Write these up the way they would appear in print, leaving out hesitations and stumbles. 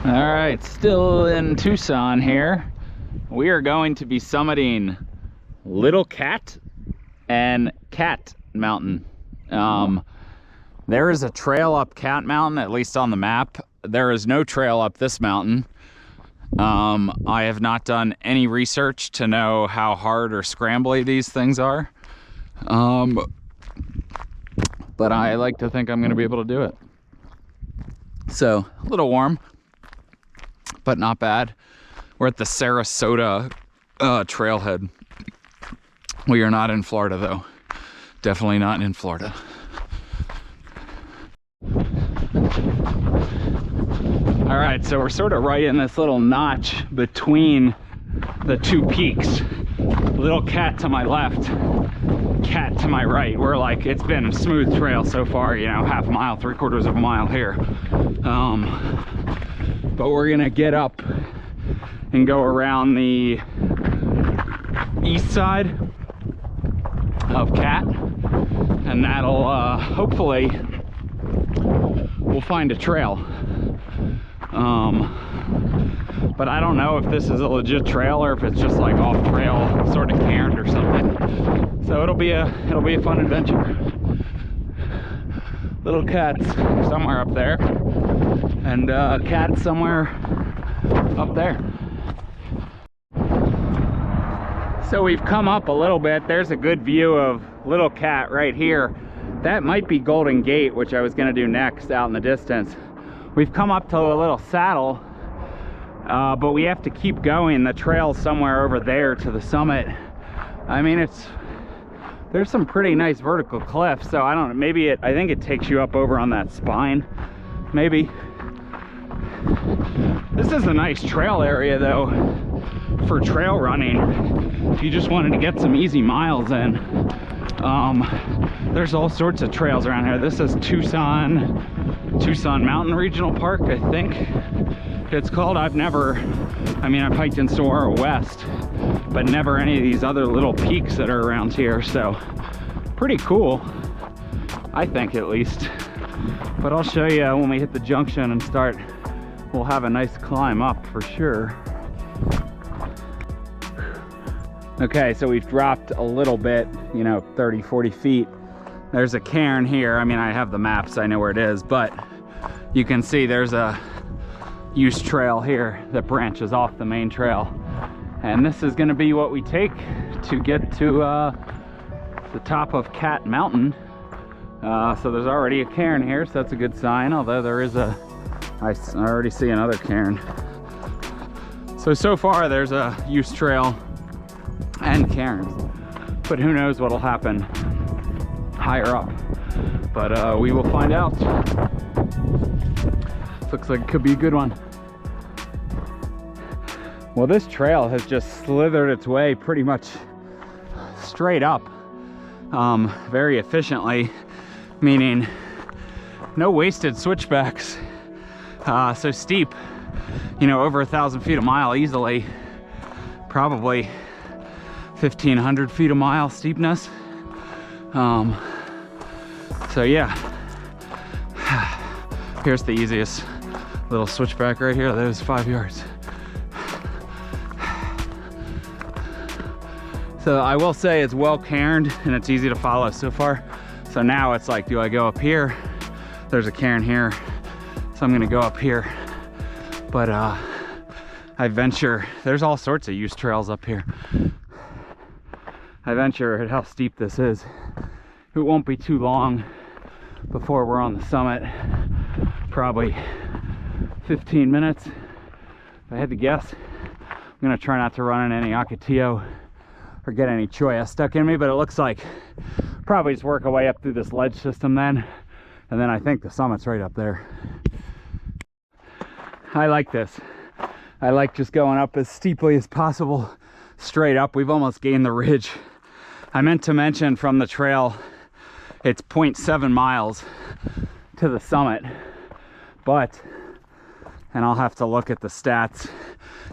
All right, still in Tucson here. We are going to be summiting Little Cat and Cat Mountain. There is a trail up Cat Mountain, at least on the map. There is no trail up this mountain. I have not done any research to know how hard or scrambly these things are. But I like to think I'm going to be able to do it. So, a little warm, but not bad. We're at the Sarasota trailhead. We are not in Florida though. Definitely not in Florida. All right, so we're sort of right in this little notch between the two peaks. Little Cat to my left, Cat to my right. We're like, it's been a smooth trail so far, you know, half a mile, 3/4 of a mile here. But we're gonna get up and go around the east side of Cat, and that'll hopefully we'll find a trail. But I don't know if this is a legit trail or if it's just like off trail, sort of cairned or something. So it'll be a fun adventure. Little Cat's somewhere up there, and Cat's somewhere up there. So we've come up a little bit. There's a good view of Little Cat right here. That might be Golden Gate, which I was gonna do next out in the distance. We've come up to a little saddle, but we have to keep going. The trail's somewhere over there to the summit. I mean, there's some pretty nice vertical cliffs, so I don't know, maybe I think it takes you up over on that spine, maybe. This is a nice trail area though, for trail running. If you just wanted to get some easy miles in. There's all sorts of trails around here. This is Tucson Mountain Regional Park, I think it's called. I've hiked in Saguaro West, but never any of these other little peaks that are around here, so pretty cool, I think, at least. But I'll show you when we hit the junction and start. We'll have a nice climb up for sure. Okay, so we've dropped a little bit, you know, 30, 40 feet. There's a cairn here. I mean, I have the maps, I know where it is, but you can see there's a use trail here that branches off the main trail. And this is gonna be what we take to get to the top of Cat Mountain. So there's already a cairn here, so that's a good sign, although there is I already see another cairn. So far there's a use trail and cairns, but who knows what'll happen higher up. But we will find out. Looks like it could be a good one. Well, this trail has just slithered its way pretty much straight up, very efficiently, meaning no wasted switchbacks. So steep, you know, over 1,000 feet a mile easily, probably 1,500 feet a mile steepness. So yeah, here's the easiest little switchback right here. That was 5 yards. So I will say it's well cairned and it's easy to follow so far. So now it's like, do I go up here? There's a cairn here, so I'm gonna go up here. But I venture, there's all sorts of use trails up here. I venture at how steep this is. It won't be too long before we're on the summit. Probably 15 minutes, if I had to guess. I'm gonna try not to run in any Ocotillo or get any cholla stuck in me, but it looks like probably just work our way up through this ledge system then, and then I think the summit's right up there. I like this. I like just going up as steeply as possible, straight up. We've almost gained the ridge. I meant to mention from the trail, it's 0.7 miles to the summit, but, and I'll have to look at the stats,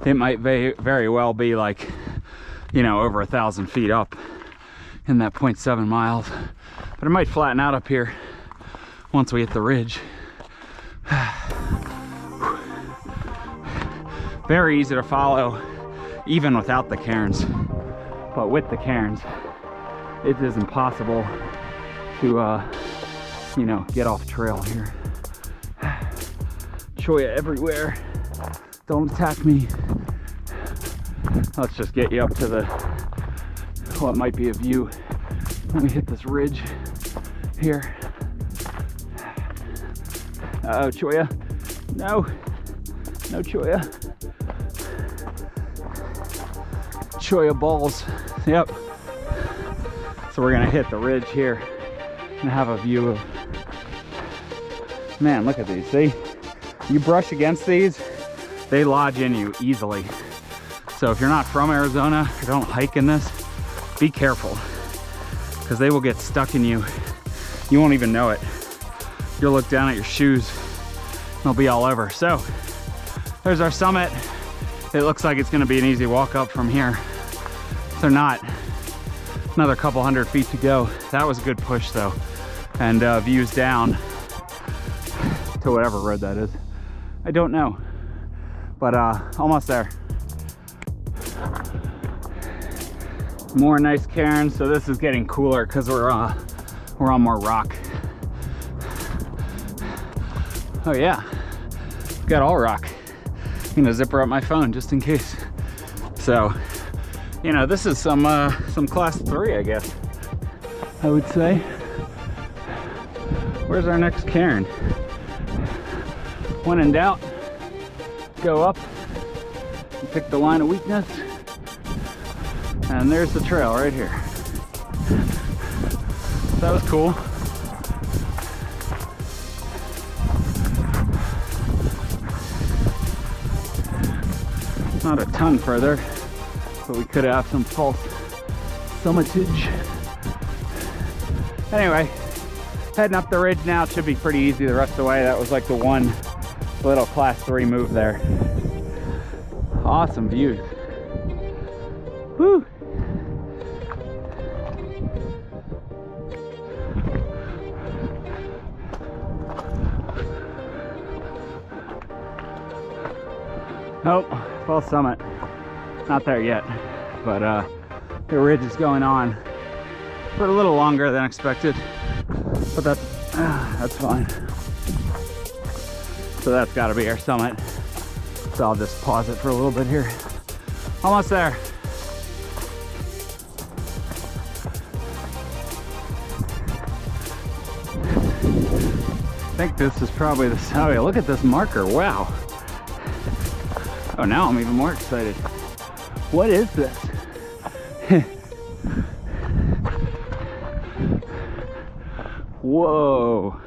it might very well be like, you know, over 1,000 feet up in that 0.7 miles, but it might flatten out up here once we hit the ridge. Very easy to follow, even without the cairns. But with the cairns, it is impossible to, you know, get off trail here. Choya everywhere. Don't attack me. Let's just get you up to the, what might be a view. Let me hit this ridge here. Uh-oh, Choya. No. No Choya. Choya balls. Yep. So we're gonna hit the ridge here and have a view of, man, look at these, see? You brush against these, they lodge in you easily. So if you're not from Arizona or don't hike in this, be careful, because they will get stuck in you. You won't even know it. You'll look down at your shoes, they'll be all over. So there's our summit. It looks like it's gonna be an easy walk up from here. So not. Another couple hundred feet to go. That was a good push though. And views down to whatever road that is. I don't know, but almost there. More nice cairns. So this is getting cooler because we're on more rock. Oh yeah, got all rock. I'm gonna zipper up my phone just in case. So, you know, this is some class 3, I guess, I would say. Where's our next cairn? When in doubt, go up and pick the line of weakness. And there's the trail right here. That was cool. Not a ton further, but we could have some false summitage. Anyway, heading up the ridge now. It should be pretty easy the rest of the way. That was like the one little class 3 move there. Awesome views. Woo! Nope, false summit. Not there yet, but the ridge is going on for a little longer than expected, but that's fine. So that's got to be our summit. So I'll just pause it for a little bit here. Almost there. I think this is probably the, oh yeah, look at this marker, wow. Oh, now I'm even more excited. What is this? Whoa.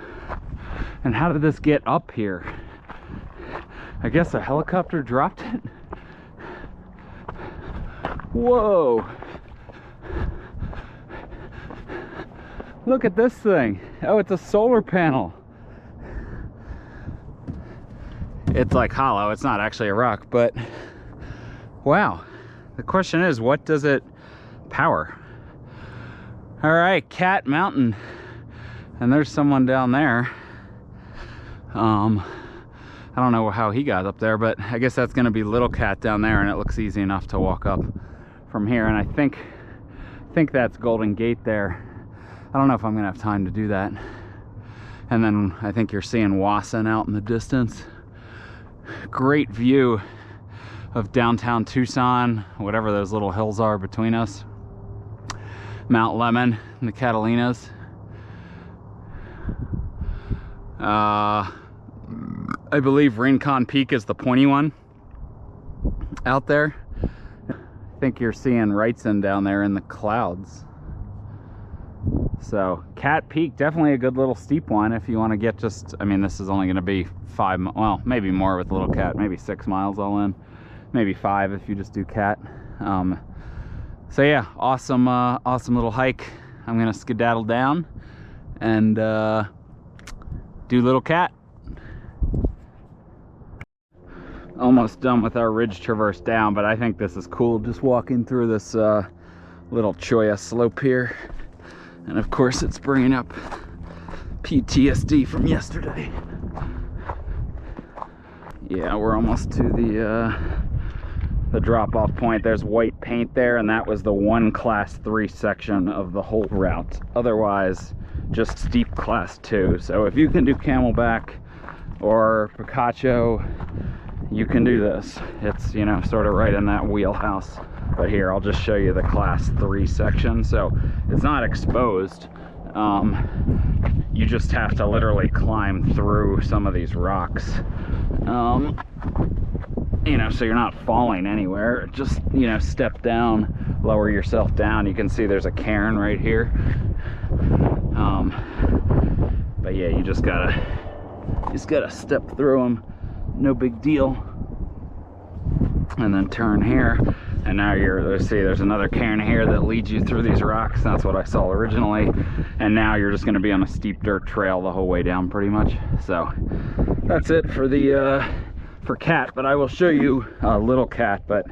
And how did this get up here? I guess a helicopter dropped it? Whoa. Look at this thing. Oh, it's a solar panel. It's like hollow, it's not actually a rock, but wow. The question is, what does it power? All right, Cat Mountain. And there's someone down there. I don't know how he got up there, but I guess that's gonna be Little Cat down there, and it looks easy enough to walk up from here. And I think that's Golden Gate there. I don't know if I'm gonna have time to do that. And then I think you're seeing Wasson out in the distance. Great view of downtown Tucson, whatever those little hills are between us. Mount Lemmon and the Catalinas. I believe Rincon Peak is the pointy one out there. I think you're seeing Wrightson down there in the clouds. So Cat Peak, definitely a good little steep one if you want to get just, I mean, this is only going to be 5, well, maybe more with Little Cat, maybe 6 miles all in, maybe 5 if you just do Cat. So yeah, awesome little hike. I'm going to skedaddle down and do Little Cat. Almost done with our ridge traverse down, but I think this is cool, just walking through this little Choya slope here. And of course it's bringing up PTSD from yesterday. Yeah, we're almost to the the drop-off point. There's white paint there, and that was the one class 3 section of the whole route. Otherwise, just steep class 2. So if you can do Camelback or Picacho, you can do this. It's, you know, sort of right in that wheelhouse. But here, I'll just show you the class 3 section. So it's not exposed. You just have to literally climb through some of these rocks. You know, so you're not falling anywhere. Just, you know, step down, lower yourself down. You can see there's a cairn right here. But yeah, you just gotta step through them. No big deal. And then turn here. And now let's see, there's another cairn here that leads you through these rocks. That's what I saw originally. And now you're just gonna be on a steep dirt trail the whole way down pretty much. So that's it for the for Cat. But I will show you Little Cat, but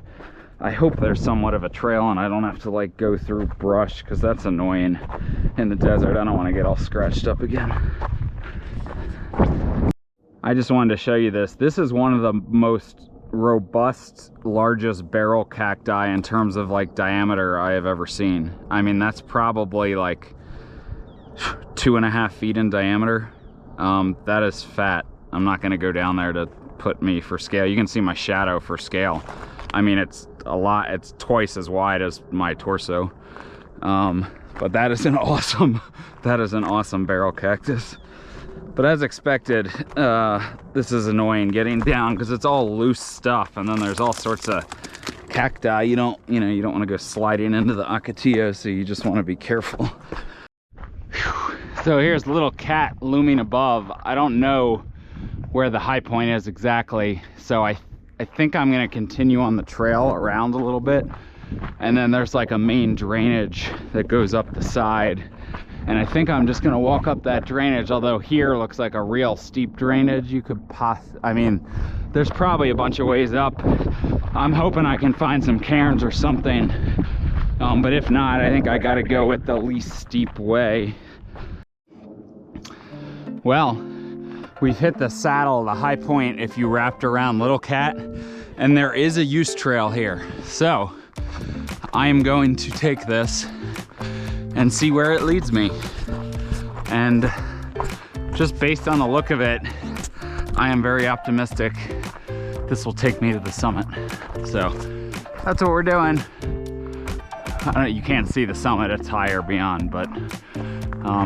I hope there's somewhat of a trail and I don't have to like go through brush, because that's annoying in the desert. I don't want to get all scratched up again. I just wanted to show you this. This is one of the most robust, largest barrel cacti in terms of like diameter I have ever seen. I mean, that's probably like 2.5 feet in diameter. That is fat. I'm not going to go down there to put me for scale. You can see my shadow for scale. I mean, it's a lot. It's twice as wide as my torso. But that is an awesome barrel cactus. But as expected, this is annoying getting down because it's all loose stuff, and then there's all sorts of cacti. You don't want to go sliding into the Ocotillo, so you just want to be careful. Whew. So here's Little Cat looming above. I don't know where the high point is exactly, so I think I'm going to continue on the trail around a little bit, and then there's like a main drainage that goes up the side. And I think I'm just gonna walk up that drainage, although here looks like a real steep drainage. You could I mean, there's probably a bunch of ways up. I'm hoping I can find some cairns or something. But if not, I think I gotta go with the least steep way. Well, we've hit the saddle, the high point if you wrapped around Little Cat, and there is a use trail here. So I am going to take this and see where it leads me. And just based on the look of it, I am very optimistic this will take me to the summit. So that's what we're doing. I don't, you can't see the summit, it's higher beyond, but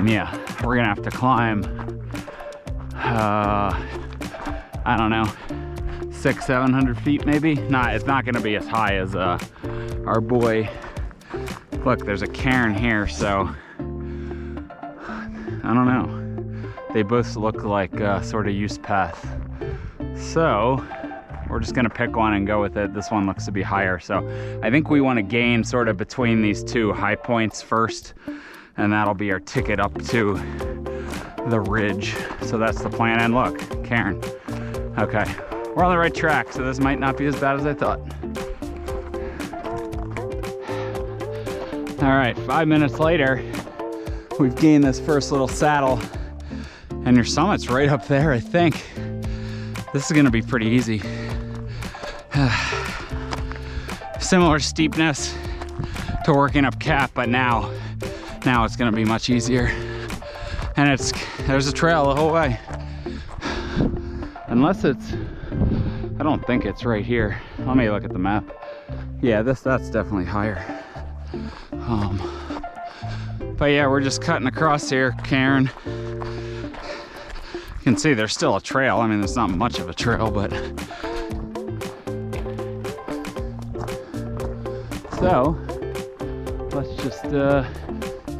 yeah, we're gonna have to climb, I don't know, 600-700 feet maybe. It's not gonna be as high as our boy. Look, there's a cairn here, so I don't know. They both look like sort of use path. So we're just gonna pick one and go with it. This one looks to be higher, so I think we want to gain sort of between these two high points first, and that'll be our ticket up to the ridge. So that's the plan. And look, cairn. Okay, we're on the right track, so this might not be as bad as I thought. All right, 5 minutes later, we've gained this first little saddle, and your summit's right up there, I think. This is gonna be pretty easy. Similar steepness to working up Cap, but now it's gonna be much easier. And there's a trail the whole way. Unless I don't think it's right here. Let me look at the map. Yeah, that's definitely higher. But yeah, we're just cutting across here, cairn. You can see there's still a trail. I mean, there's not much of a trail, but. So, let's just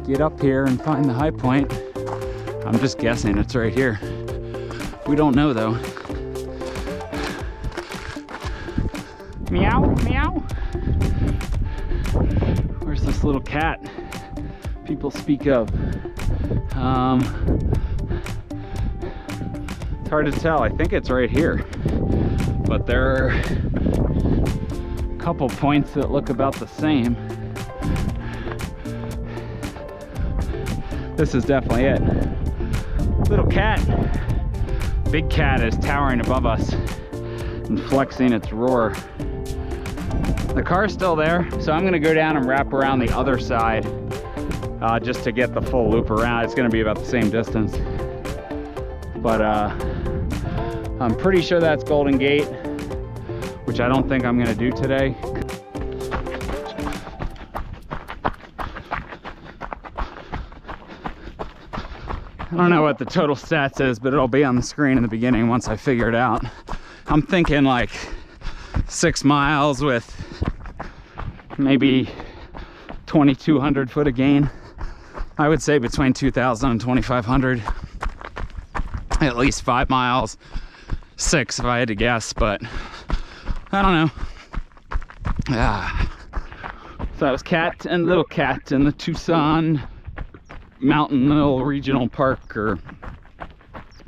get up here and find the high point. I'm just guessing it's right here. We don't know though. Meow, meow. Where's this little cat people speak of? It's hard to tell. I think it's right here, but there are a couple points that look about the same. This is definitely it. Little cat. Big cat is towering above us and flexing its roar. The car's still there, so I'm gonna go down and wrap around the other side just to get the full loop around. It's gonna be about the same distance. But I'm pretty sure that's Golden Gate, which I don't think I'm gonna do today. I don't know what the total stats is, but it'll be on the screen in the beginning once I figure it out. I'm thinking like 6 miles with maybe 2,200 foot of gain. I would say between 2,000 and 2,500. At least 5 miles, 6 if I had to guess, but I don't know. So that was Cat and Little Cat in the Tucson Mountain Regional Park, or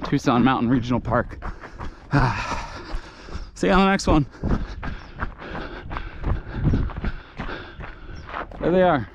Tucson Mountain Regional Park. See you on the next one. There they are.